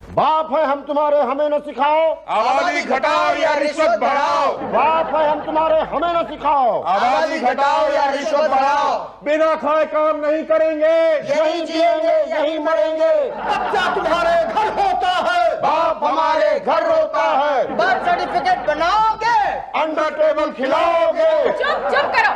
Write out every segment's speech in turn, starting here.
बाप है हम तुम्हारे, हमें न सिखाओ आबादी घटाओ या रिश्वत बढ़ाओ। बाप है हम तुम्हारे, हमें न सिखाओ आबादी घटाओ या रिश्वत बढ़ाओ। बिना खाए काम नहीं करेंगे, यही जिएंगे यही मरेंगे। बच्चा तुम्हारे घर होता है, बाप हमारे घर रोता है। बर्थ सर्टिफिकेट बनाओगे, अंडर टेबल खिलाओगे। चुप चुप करो,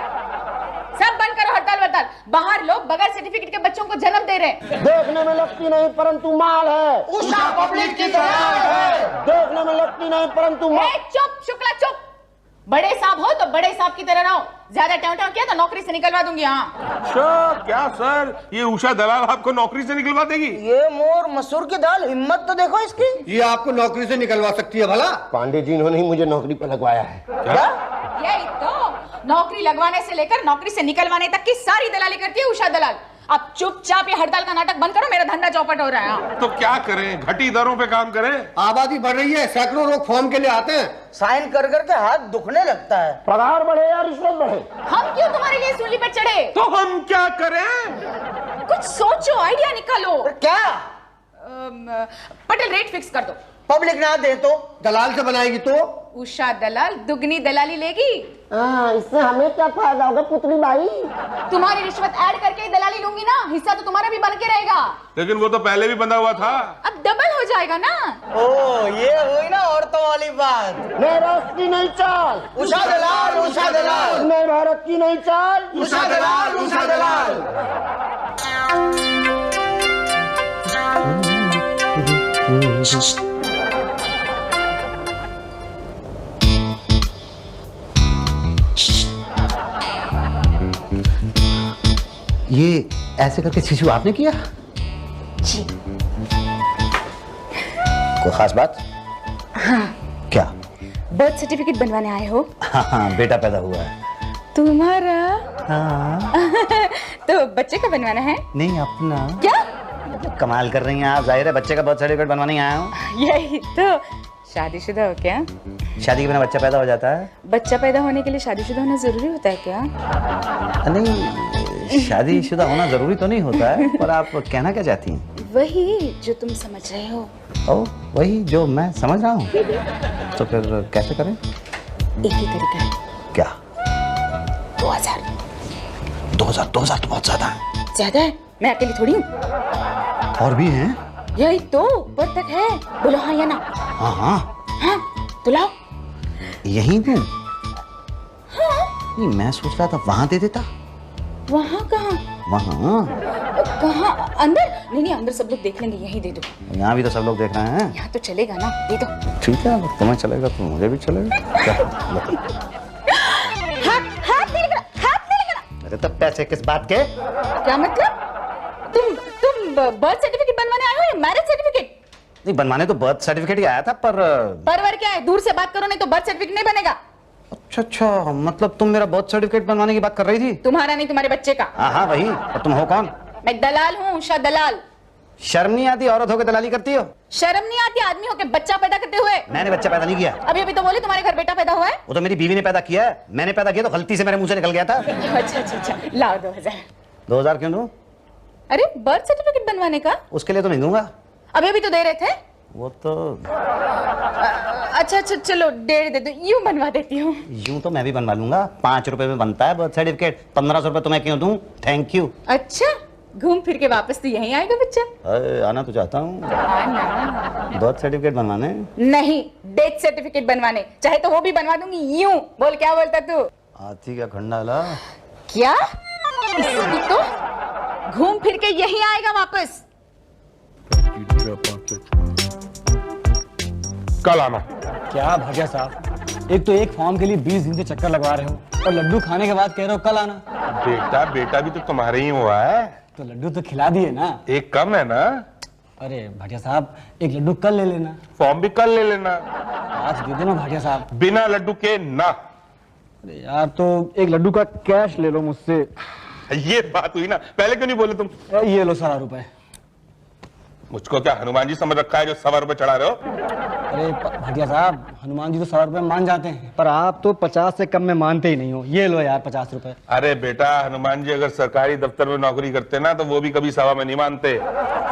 सब बंद करो हड़ताल वड़ताल। बाहर लोग बगैर सर्टिफिकेट के बच्चों को जन्म दे रहे हैं। देखने में लगती नहीं परंतु माल है। उषा पब्लिक की तरह है। देखने में लगती नहीं परंतु माल। चुप शुक्ला चुप। बड़े साहब हो तो बड़े साहब की तरह रहो। ज्यादा ट्याव ट्याव किया तो नौकरी से निकलवा दूंगी। हाँ अच्छा क्या सर, ये उषा दलाल आपको नौकरी से निकलवा देगी? ये मोर मसूर की दाल, हिम्मत तो देखो इसकी। ये आपको नौकरी से निकलवा सकती है भला? पांडे जी इन्होंने ही मुझे नौकरी पर लगवाया है। क्या? यही तो, नौकरी लगवाने से लेकर नौकरी से निकलवाने तक की सारी दलाली करती है उषा दलाल। अब चुपचाप ये हड़ताल का नाटक बंद करो, मेरा धंधा चौपट हो रहा है। तो क्या करें, घटी दरों पे काम करें? आबादी बढ़ रही है, सैकड़ों लोग फॉर्म के लिए आते हैं। साइन कर करके हाथ दुखने लगता है। पगार बढ़े या रिश्वत बढ़े, हम क्यों तुम्हारे लिए सूली पर चढ़े? तो हम क्या करें? कुछ सोचो, आइडिया निकालो। क्या? पटेल रेट फिक्स कर दो। पब्लिक ना दे तो? दलाल से बनाएगी तो? उषा दलाल दुगनी दलाली लेगी। इससे हमें क्या फायदा होगा पुतली भाई? तुम्हारी रिश्वत ऐड करके ही दलाली लूंगी ना, हिस्सा तो तुम्हारा भी बन के रहेगा। लेकिन वो तो पहले भी बंधा हुआ था। अब डबल हो जाएगा ना। ओ ये हुई ना औरतों वाली बात। नए भारत की नई चाल, उषा दलाल, उषा दलाल, नए भारत की नई चाल। उषा दलाल, उषा दलाल। ये ऐसे करके शिशु आपने किया? जी। कोई खास बात? हाँ। क्या? बर्थ सर्टिफिकेट बनवाने आए हो? हाँ, बेटा पैदा हुआ है। तुम्हारा? हाँ। तो बच्चे का बनवाना है? नहीं, अपना। क्या कमाल कर रही हैं आप, जाहिर है बच्चे का बर्थ सर्टिफिकेट बनवाने ही आया हूँ। यही तो। शादीशुदा हो क्या? शादी के बिना बच्चा पैदा हो जाता है? बच्चा पैदा होने के लिए शादीशुदा होना जरूरी होता है क्या? नहीं, शादीशुदा होना जरूरी तो नहीं होता है, पर आप कहना क्या चाहती हैं? वही जो तुम समझ रहे हो। ओ, वही जो मैं समझ रहा हूँ। तो फिर कैसे करें? एक ही तरीका है। क्या? 2000। 2000 तो बहुत ज्यादा है। ज्यादा है? मैं अकेली थोड़ी हूँ। और भी हैं? यही तो, ऊपर तक है। बोलो हाँ या ना? हाँ हाँ। हाँ तो लाओ। यहीं दूं? नहीं, मैं सोच रहा था वहां दे देता। वहाँ कहाँ? वहाँ? कहाँ? अंदर? नहीं अंदर सब लोग देख लेंगे, यही दे दो। यहाँ भी तो सब लोग देख रहे हैं। यहाँ तो चलेगा ना, दे दो। ठीक है, अगर तुम्हें चलेगा तो मुझे भी चलेगा। क्या? हाथ नहीं लगना। अरे तब पैसे किस बात के? क्या मतलब? तुम बर्थ सर्टिफिकेट बनवाने आए हो या मैरिज सर्टिफिकेट? नहीं, बनवाने तो बर्थ सर्टिफिकेट ही आया था, पर परवर क्या है, दूर से बात करो नहीं तो बर्थ सर्टिफिकेट नहीं बनेगा। अच्छा, मतलब तुम मेरा बर्थ सर्टिफिकेट बनवाने की बात कर रही थी? तुम्हारा नहीं, तुम्हारे बच्चे का। हाँ वही। और तुम हो कौन? मैं दलाल हूँ, उषा दलाल। शर्म नहीं आती औरत होकर दलाली करती हो? शर्म नहीं आती आदमी होकर बच्चा पैदा करते हुए? मैंने बच्चा पैदा नहीं किया। अभी तो बोले तुम्हारे घर बेटा पैदा हुआ है। वो तो मेरी बीवी ने पैदा किया है, मैंने पैदा किया तो गलती से मेरे मुंह से निकल गया था। अच्छा, लाओ 2000। 2000 क्यों दूं? अरे बर्थ सर्टिफिकेट बनवाने का? उसके लिए तो नहीं दूंगा। अभी तो दे रहे थे। वो तो अच्छा चलो 1.5 दे दो, यूं बनवा देती हूँ। यूं तो मैं भी बनवा लूंगा, 5 रुपए में बनता है बर्थ सर्टिफिकेट। 1500 रुपए तो मैं क्यों दूं? Thank you. अच्छा, घूम फिर के वापस तो यहीं आएगा बच्चा। आना तो चाहता हूँ आना। बर्थ सर्टिफिकेट बनवाने नहीं, डेथ सर्टिफिकेट बनवाने। चाहे तो वो भी बनवा दूंगी। यूं बोल, क्या बोलता तू? हाथी का खंडाला। क्या? इसकी तो घूम फिर के यहीं आएगा वापस। कल आना। क्या भैया साहब, एक तो एक फॉर्म के लिए 20 दिन से चक्कर लगवा रहे हो और लड्डू खाने के बाद कह रहे हो कल आना। बेटा भी तो तुम्हारे ही हुआ है। तो लड्डू तो खिला दिए ना। एक कम है ना। अरे भाटिया साहब, एक लड्डू कल ले लेना। फॉर्म भी कल ले लेना। आज दे देना भाटिया साहब। बिना लड्डू के ना। अरे यार, तो एक लड्डू का कैश ले लो मुझसे। ये बात हुई ना, पहले क्यों नहीं बोले तुम? ये लो 100 रुपए। मुझको क्या हनुमान जी समझ रखा है जो 100 रुपए चढ़ा रहे हो? अरे भाटिया साहब, हनुमान जी तो 100 रुपए मान जाते हैं, पर आप तो 50 से कम में मानते ही नहीं हो। ये लो यार 50 रुपए। अरे बेटा, हनुमान जी अगर सरकारी दफ्तर में नौकरी करते ना तो वो भी कभी 100 में नहीं मानते।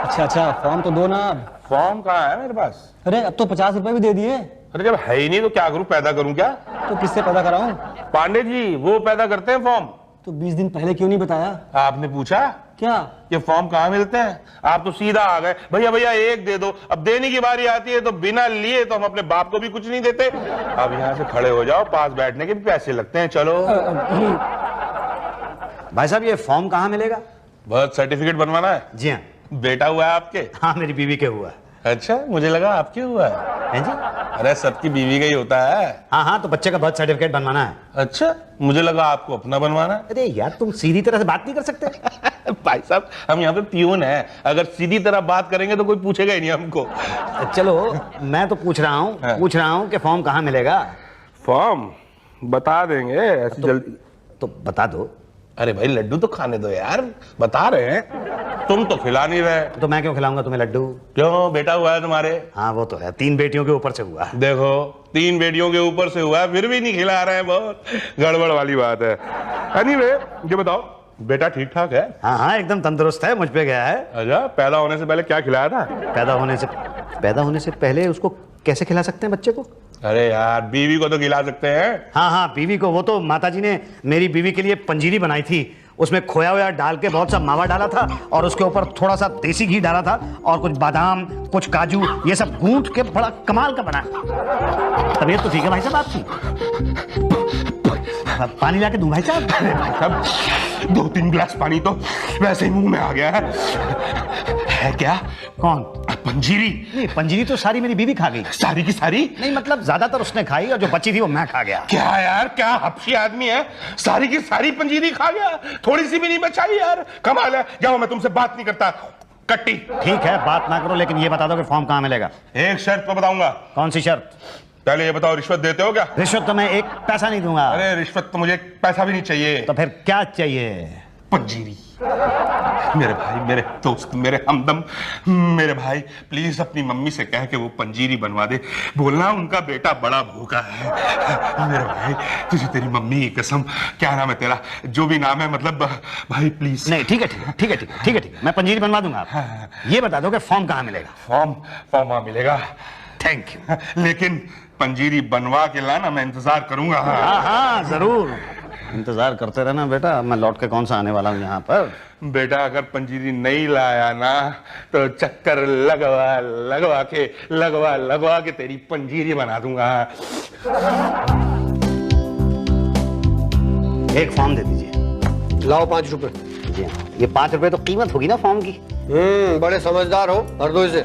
अच्छा फॉर्म तो दो ना आप। फॉर्म कहाँ है मेरे पास? अरे अब तो 50 रुपए भी दे दिए। अरे जब है ही नहीं तो क्या करूं, पैदा करूं क्या? तो किससे पैदा कराऊं? पांडे जी वो पैदा करते हैं फॉर्म। तो 20 दिन पहले क्यों नहीं बताया? आपने पूछा क्या? ये फॉर्म कहाँ मिलते हैं? आप तो सीधा आ गए, भैया भैया एक दे दो। अब देने की बारी आती है तो बिना लिए तो हम अपने बाप को भी कुछ नहीं देते। अब यहाँ से खड़े हो जाओ, पास बैठने के भी पैसे लगते हैं। चलो भाई साहब ये फॉर्म कहाँ मिलेगा? बर्थ सर्टिफिकेट बनवाना है? जी हाँ। बेटा हुआ है आपके? हाँ मेरी बीवी के हुआ है। अच्छा, मुझे लगा आपके हुआ है। हैं जी? अरे सबकी बीवी का ही होता है। हाँ तो बच्चे का बर्थ सर्टिफिकेट बनवाना है। अच्छा, मुझे लगा आपको अपना बनवाना है। अरे यार तुम सीधी तरह से बात नहीं कर सकते? भाई साहब हम यहाँ पे पियून है, अगर सीधी तरह बात करेंगे तो कोई पूछेगा ही नहीं हमको। चलो मैं तो पूछ रहा हूँ कि फॉर्म कहाँ मिलेगा? फॉर्म बता देंगे ऐसी जल्दी। तो बता दो। अरे भाई लड्डू तो खाने दो यार, बता रहे हैं, तुम तो खिला नहीं रहे। तो मैं क्यों खिलाऊंगा तुम्हें लड्डू? क्यों, बेटा हुआ है तुम्हारे? हाँ वो तो है, 3 बेटियों के ऊपर से हुआ है। देखो 3 बेटियों के ऊपर से हुआ है फिर भी नहीं खिला रहे हैं, बहुत गड़बड़ वाली बात है। एनीवे ये बताओ बेटा ठीक ठाक है? हाँ एकदम तंदुरुस्त है, मुझ पे गया है। अच्छा, पैदा होने से पहले क्या खिलाया था? पैदा होने से पहले उसको कैसे खिला सकते हैं बच्चे को? अरे यार बीवी को तो खिला सकते हैं। हाँ बीवी को, वो तो माताजी ने मेरी बीवी के लिए पंजीरी बनाई थी, उसमें खोया हुआ डाल के बहुत सा मावा डाला था और उसके ऊपर थोड़ा सा देसी घी डाला था और कुछ बादाम कुछ काजू ये सब गूंथ के बड़ा कमाल का बना। तबीयत तो ठीक है भाई साहब आपकी? पानी ला के दूं भाई साहब? 2-3 गिलास पानी तो वैसे ही मुंह में आ गया है क्या? कौन? पंजीरी। नहीं पंजीरी तो सारी मेरी बीवी खा गई। सारी की सारी? नहीं मतलब ज्यादातर उसने खाई और जो बची थी वो मैं खा गया। क्या यार, क्या हफ्सी आदमी है, सारी की सारी पंजीरी खा गया, थोड़ी सी भी नहीं बचाई यार, कमाल है। जाओ मैं तुमसे बात नहीं करता, कट्टी। ठीक है बात ना करो, लेकिन ये बता दो कि फॉर्म कहाँ मिलेगा? एक शर्त तो बताऊंगा। कौन सी शर्त? पहले ये बताओ रिश्वत देते हो क्या? रिश्वत तो मैं 1 पैसा नहीं दूंगा। अरे रिश्वत तो मुझे 1 पैसा भी नहीं चाहिए। तो फिर क्या चाहिए? पंजीरी। मेरे भाई, मेरे दोस्त, मेरे हमदम, मेरे भाई प्लीज अपनी मम्मी से कह के वो पंजीरी बनवा दे, बोलना उनका बेटा बड़ा भूखा है। मेरे भाई तुझे तेरी मम्मी की कसम, क्या नाम है तेरा, जो भी नाम है, मतलब भाई प्लीज। नहीं ठीक है मैं पंजीरी बनवा दूंगा। ये बता दो कि फॉर्म कहाँ मिलेगा? फॉर्म वहां मिलेगा। Thank you. लेकिन पंजीरी बनवा के लाना, मैं इंतजार करूंगा। हाँ जरूर इंतजार करते रहना बेटा, मैं लौट के कौन सा आने वाला हूँ यहाँ पर। बेटा अगर पंजीरी नहीं लाया ना तो चक्कर लगवा के तेरी पंजीरी बना दूंगा। एक फॉर्म दे दीजिए। लाओ 5 रुपए। जी हाँ, ये 5 रुपए तो कीमत होगी ना फॉर्म की? बड़े समझदार हो, भर दो इसे।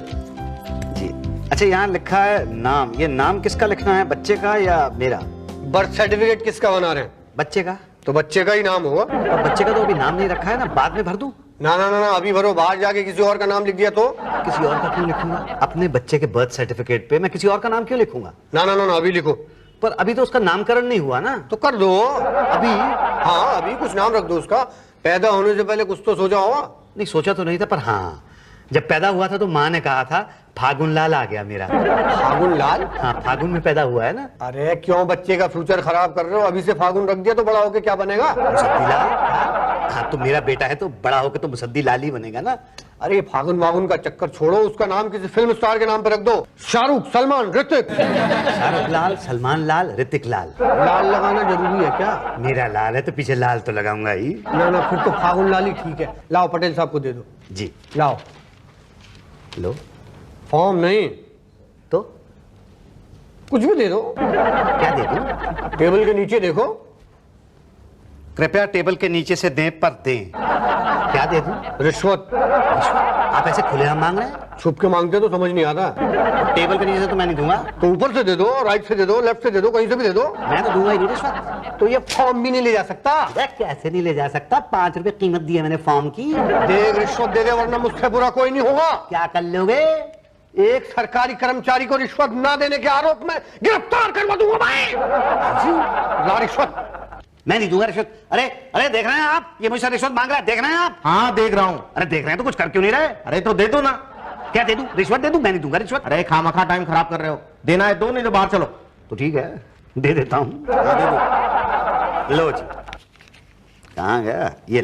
जी अच्छा, यहाँ लिखा है नाम, ये नाम किसका लिखना है, बच्चे का या मेरा? बर्थ सर्टिफिकेट किसका बना रहे हैं? बच्चे का। तो बच्चे का ही नाम होगा। और बच्चे का तो अभी नाम नहीं रखा है ना, बाद में भर दूं? ना अभी भरो, बाहर जाके किसी और का नाम लिख दिया तो? किसी और का क्यों लिखूंगा? अपने बच्चे के बर्थ सर्टिफिकेट पे मैं किसी और का नाम क्यों लिखूंगा? ना अभी लिखो। पर अभी तो उसका नामकरण नहीं हुआ ना। तो कर दो अभी? हाँ अभी कुछ नाम रख दो उसका, पैदा होने से पहले कुछ तो सोचा होगा। नहीं सोचा तो नहीं था, पर हाँ जब पैदा हुआ था तो माँ ने कहा था फागुन लाल आ गया मेरा। फागुन लाल? हाँ फागुन में पैदा हुआ है ना। अरे क्यों बच्चे का फ्यूचर खराब कर रहे हो? अभी से फागुन रख दिया तो बड़ा होके क्या बनेगा? मुसद्दी लाल। हाँ तो मेरा बेटा है तो बड़ा होकर तो मुसद्दी लाल ही बनेगा ना। अरे फागुन वागुन का चक्कर छोड़ो, उसका नाम किसी फिल्म स्टार के नाम पे रख दो। शाहरुख, सलमान, ऋतिक। शाहरुख लाल, सलमान लाल, ऋतिक लाल। लाल लगाना जरूरी है क्या? मेरा लाल है तो पीछे लाल तो लगाऊंगा ही। ना फिर तो फागुन लाल ही ठीक है। लाओ पटेल साहब को दे दो। जी लाओ। लो। फॉर्म नहीं तो कुछ भी दे दो। क्या दे दूं? टेबल के नीचे देखो। कृपया टेबल के नीचे से दें पर दें। क्या दे दूं? रिश्वत। आप ऐसे खुलेआम मांग रहे हैं? छुप के मांगते तो समझ नहीं आता। टेबल के नीचे से तो मैं नहीं दूंगा। तो ऊपर से दे दो, राइट से दे दो, लेफ्ट से दे दो, कहीं से भी दे दो। मैं तो दूंगा ही नहीं रिश्वत। तो ये फॉर्म भी नहीं ले जा सकता। कैसे नहीं ले जा सकता? 5 रुपए कीमत दी है मैंने फॉर्म की। देख रिश्वत दे दे वरना मुझसे बुरा कोई नहीं होगा। क्या कर लोगे? एक सरकारी कर्मचारी को रिश्वत न देने के आरोप में गिरफ्तार करवा दूंगा मैं। ला रिश्वत। मैं नहीं दूंगा रिश्वत। अरे देख रहे हैं आप, ये मुझसे रिश्वत मांग रहा है, देख रहे हैं आप? हाँ देख रहा हूँ। अरे देख रहे हैं तो कुछ कर क्यों नहीं रहे? अरे तो दे दो ना। क्या दे दूं? रिश्वत दे दूं? मैं नहीं दूंगा रिश्वत। अरे खामखा टाइम खराब कर रहे हो, देना है दो, नहीं तो बाहर चलो। तो ठीक है दे देता हूं। लो जी। कहाँ गया? ये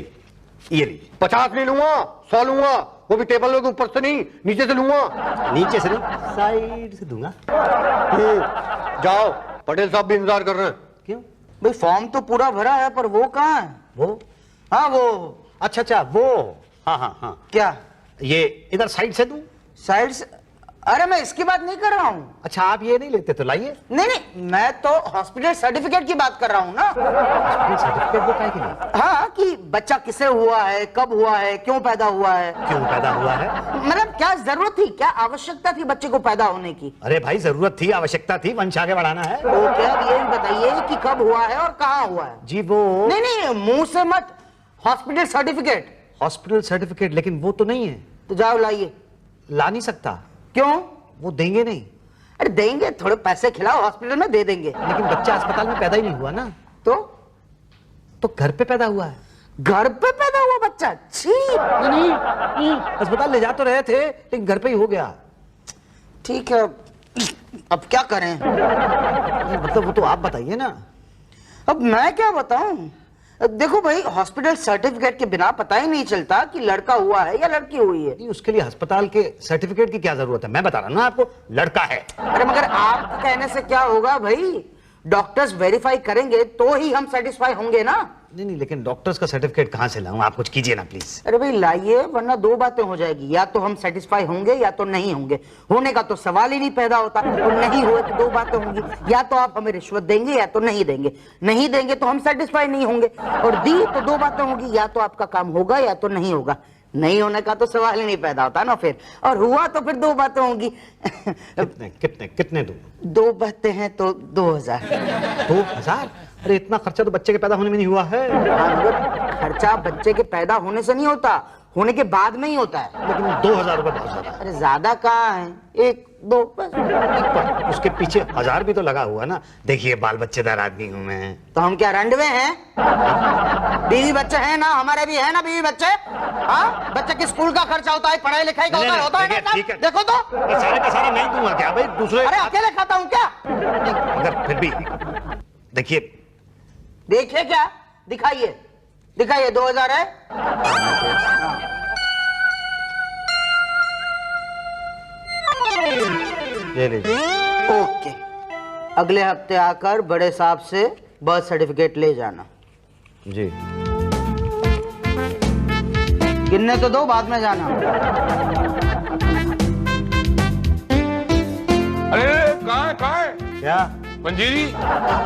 ली 50 नहीं लूंगा, 100 लूंगा। वो भी टेबल के ऊपर से नहीं, नीचे से लूंगा। नीचे से नहीं, साइड से दूंगा। जाओ, पटेल साहब भी इंतजार कर रहे हैं। क्यों? भाई फॉर्म तो पूरा भरा है पर वो कहाँ है? वो? हाँ वो। अच्छा वो। हाँ हाँ हाँ, क्या? ये इधर साइड से दूं? साइड से? अरे मैं इसकी बात नहीं कर रहा हूँ। अच्छा आप ये नहीं लेते तो लाइए। नहीं नहीं, मैं तो हॉस्पिटल सर्टिफिकेट की बात कर रहा हूँ ना। सर्टिफिकेट वो काहे के लिए? हाँ, कि बच्चा किसे हुआ है, कब हुआ है, क्यों पैदा हुआ है। क्यों पैदा हुआ है? मतलब क्या जरूरत थी, क्या आवश्यकता थी बच्चे को पैदा होने की? अरे भाई जरूरत थी, आवश्यकता थी, वंश आगे बढ़ाना है। ओके, अब ये बताइए कि कब हुआ है और कहाँ हुआ है। जी वो नहीं नहीं, मुंह से मत, हॉस्पिटल सर्टिफिकेट। हॉस्पिटल सर्टिफिकेट, लेकिन वो तो नहीं है। तो जाओ लाइए। ला नहीं सकता। क्यों? वो देंगे नहीं। अरे देंगे, थोड़े पैसे खिलाओ, हॉस्पिटल में दे देंगे। लेकिन बच्चा अस्पताल में पैदा ही नहीं हुआ ना। तो घर पे पैदा हुआ है। घर पे पैदा हुआ बच्चा? छी। नहीं, अस्पताल ले जा तो रहे थे लेकिन घर पे ही हो गया। ठीक है, अब क्या करें? नहीं, मतलब वो तो आप बताइए ना। अब मैं क्या बताऊं? देखो भाई, हॉस्पिटल सर्टिफिकेट के बिना पता ही नहीं चलता कि लड़का हुआ है या लड़की हुई है। नहीं, उसके लिए अस्पताल के सर्टिफिकेट की क्या जरूरत है? मैं बता रहा हूं ना आपको, लड़का है। अरे मगर आपके कहने से क्या होगा भाई? डॉक्टर्स वेरीफाई करेंगे तो ही हम सेटिस्फाई होंगे ना। नहीं, लेकिन डॉक्टर्स का सर्टिफिकेट कहां से लाऊं? आप कुछ कीजिए ना प्लीज। अरे भाई लाइए, वरना दो बातें हो जाएगी, या तो हम सेटिस्फाई होंगे या तो नहीं होंगे। होने का तो सवाल ही नहीं पैदा होता, और नहीं हुए तो दो बातें होंगी, या तो आप हमें रिश्वत देंगे या तो नहीं देंगे। नहीं देंगे तो हम सेटिस्फाई नहीं होंगे, और दी तो दो बातें होंगी, या तो आपका काम होगा या तो नहीं होगा। नहीं होने का तो सवाल ही नहीं पैदा होता ना फिर, और हुआ तो फिर दो बातें होंगी। कितने दूं? दो बातें हैं तो 2000। 2000? अरे इतना खर्चा तो बच्चे के पैदा होने में नहीं हुआ है। खर्चा बच्चे के पैदा होने से नहीं होता, होने के बाद में ही होता है। लेकिन 2000 रुपए बहुत ज्यादा है। अरे ज्यादा कहाँ है, एक दो बस। पर उसके पीछे 1000 भी तो लगा हुआ ना। देखिए बाल बच्चेदार आदमी हूँ मैं। तो हम क्या रंडवे हैं? बीवी बच्चे हैं ना, हमारे भी है ना बीवी बच्चे। हाँ, बच्चे के स्कूल का खर्चा होता है, पढ़ाई लिखाई का होता है ना। ठीक है, देखो तो। सारे का सारा नहीं दूंगा क्या भाई? दूसरे अरे अकेले खाता हूँ क्या? मगर फिर भी देखिए। देखिए क्या? दिखाइए, दिखाइए। 2000 है? ले लीजिए। ओके, अगले हफ्ते आकर बड़े साहब से बर्थ सर्टिफिकेट ले जाना। जी। गिनने तो दो, बाद में जाना। अरे कहाँ है क्या? पंजीरी?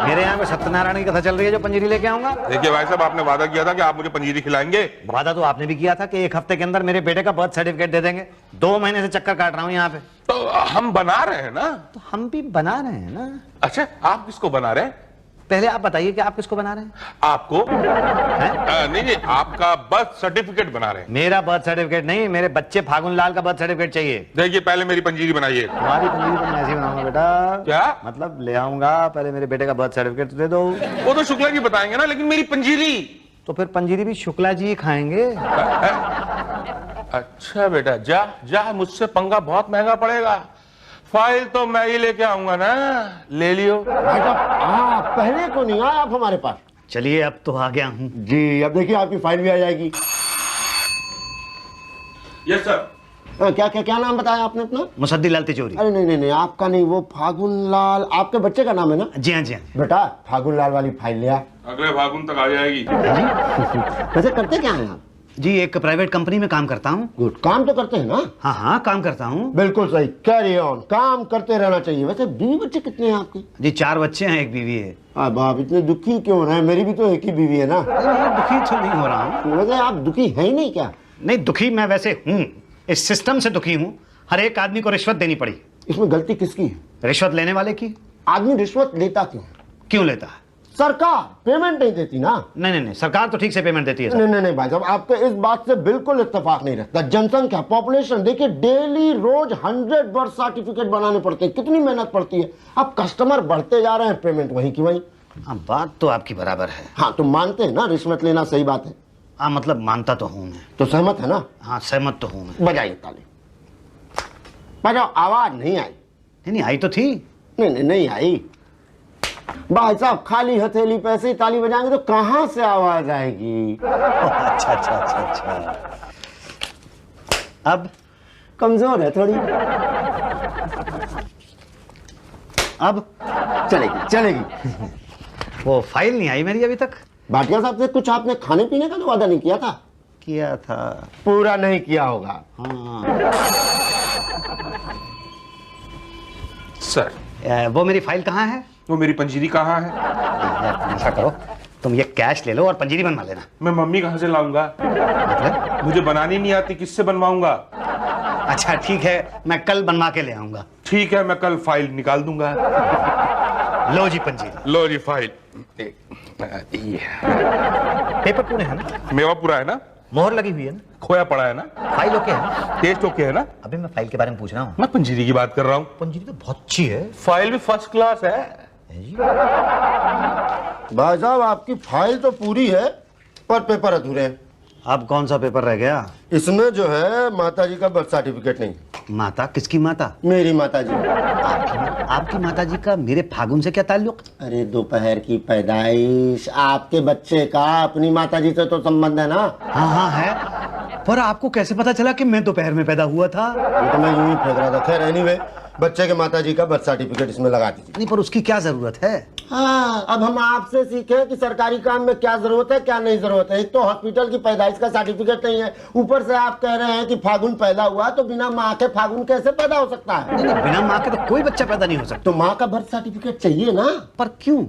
मेरे यहाँ पे सत्यनारायण की कथा चल रही है जो पंजीरी लेके आऊंगा। देखिए भाई साहब, आपने वादा किया था कि आप मुझे पंजीरी खिलाएंगे। वादा तो आपने भी किया था कि 1 हफ्ते के अंदर मेरे बेटे का बर्थ सर्टिफिकेट दे देंगे। 2 महीने से चक्कर काट रहा हूँ यहाँ पे। तो हम बना रहे हैं ना। तो हम भी बना रहे हैं ना। अच्छा, आप किसको बना रहे हैं? पहले आप बताइए कि आप किसको बना रहे हैं? आपको नहीं, आपका बर्थ सर्टिफिकेट बना रहे हैं। मेरा बर्थ सर्टिफिकेट नहीं, मेरे बच्चे फागुन लाल का बर्थ सर्टिफिकेट चाहिए। देखिए पहले मेरी पंजीरी बनाइए। तुम्हारी पंजीरी तो मैं ऐसे ही बनाऊंगा बेटा। क्या मतलब ले आऊंगा, पहले मेरे बेटे का बर्थ सर्टिफिकेट दे दो। वो तो शुक्ला जी बताएंगे ना, लेकिन मेरी पंजीरी। तो फिर पंजीरी भी शुक्ला जी खाएंगे। अच्छा बेटा, जा जा, मुझसे पंगा बहुत महंगा पड़ेगा। फाइल तो मैं ही लेके आऊंगा ना, ले लियो। भाई साहब, हाँ पहले को नहीं आया आप हमारे पास। चलिए अब तो आ गया हूँ। जी, अब देखिए आपकी फाइल भी आ जाएगी। Yes sir. हाँ, क्या क्या क्या नाम बताया आपने अपना? मुसद्दी लाल तिजोरी। अरे नहीं नहीं नहीं, आपका नहीं, वो फागुन लाल आपके बच्चे का नाम है ना? जी हाँ जी हाँ। बेटा फागुन लाल वाली फाइल ले आ। अगले फागुन तक आ जाएगी। वैसे करते क्या हैं आप? जी एक प्राइवेट कंपनी में काम करता हूँ। गुड, काम तो करते हैं ना? हाँ हाँ काम करता हूँ। बिल्कुल सही, कैरी ऑन, काम करते रहना चाहिए। वैसे बीवी बच्चे कितने हैं आपके? जी 4 बच्चे हैं, 1 बीवी है। बाप, इतने दुखी क्यों हो रहे हैं? मेरी भी तो एक ही बीवी है ना। नहीं, दुखी तो नहीं हो रहा हूँ। वैसे आप दुखी हैं ही नहीं क्या? नहीं, दुखी मैं वैसे हूँ, इस सिस्टम से दुखी हूँ। हर एक आदमी को रिश्वत देनी पड़ी। इसमें गलती किसकी है? रिश्वत लेने वाले की। आदमी रिश्वत लेता क्यों? क्यों लेता है? सरकार पेमेंट नहीं देती ना। नहीं, सरकार तो ठीक से पेमेंट देती है। नहीं भाई साहब, आपके इस बात से बिल्कुल इत्तेफाक नहीं रखता। जनसंख्या, पॉपुलेशन देखिए, डेली रोज 100 बर्थ सर्टिफिकेट बनाने पड़ते हैं, कितनी मेहनत पड़ती है। अब कस्टमर बढ़ते जा रहे हैं, पेमेंट वहीं की वहीं। हाँ बात तो आपकी बराबर है। हाँ, तो मानते हैं ना रिश्वत लेना सही बात है? हाँ मतलब मानता तो हूँ मैं। तो सहमत है ना? हाँ सहमत तो हूँ मैं। बजाइए ताली। बजाओ, आवाज नहीं आई। नहीं आई तो थी। नहीं आई। भाई साहब, खाली हथेली पे ऐसे ही ताली बजाएंगे तो कहां से आवाज आएगी? अच्छा। अब कमजोर है थोड़ी। अब चलेगी चलेगी। वो फाइल नहीं आई मेरी अभी तक। भाटिया साहब से कुछ आपने खाने पीने का तो वादा नहीं किया था? किया था। पूरा नहीं किया होगा। हाँ। सर वो मेरी फाइल कहाँ है? वो मेरी पंजीरी कहाँ है? तुम ऐसा करो, तुम ये कैश ले लो और पंजीरी बनवा लेना। मैं मम्मी कहाँ से लाऊंगा? मतलब? मुझे बनानी नहीं आती, किससे बनवाऊंगा? अच्छा ठीक है, मैं कल बनवा के ले आऊंगा। ठीक है, मैं कल फाइल निकाल दूंगा। लो जी पंजीरी। लो जी फाइल। पेपर पूरे हैं ना? मेवा पूरा है ना? मोहर लगी हुई है ना? खोया पड़ा है ना? फाइल ओके है? टेस्ट ओके है ना? अभी मैं फाइल के बारे में पूछ रहा हूँ। मैं पंजीरी की बात कर रहा हूँ। पंजीरी तो बहुत अच्छी है। फाइल भी फर्स्ट क्लास है। भाई साहब आपकी फाइल तो पूरी है पर पेपर अधूरे हैं। अब कौन सा पेपर रह गया? इसमें जो है माता जी का बर्थ सर्टिफिकेट नहीं। माता? किसकी माता? मेरी माता जी। आपकी माता जी का मेरे फागुन से क्या ताल्लुक? अरे दोपहर की पैदाइश, आपके बच्चे का अपनी माता जी से तो संबंध है ना। हाँ हाँ है, पर आपको कैसे पता चला कि मैं दोपहर में पैदा हुआ था? ये तो मैं यूं ही फेंक रहा था। खैर एनीवे, बच्चे के माता जी का बर्थ सर्टिफिकेट इसमें लगा दीजिए। नहीं, पर उसकी क्या जरूरत है? हाँ, अब हम आपसे सीखे कि सरकारी काम में क्या जरूरत है क्या नहीं जरूरत है। एक तो हॉस्पिटल की पैदाइश का सर्टिफिकेट नहीं है, ऊपर से आप कह रहे हैं कि फागुन पैदा हुआ, तो बिना माँ के फागुन कैसे पैदा हो सकता है? नहीं, बिना माँ के तो कोई बच्चा पैदा नहीं हो सकता। तो माँ का बर्थ सर्टिफिकेट चाहिए ना, पर क्यों?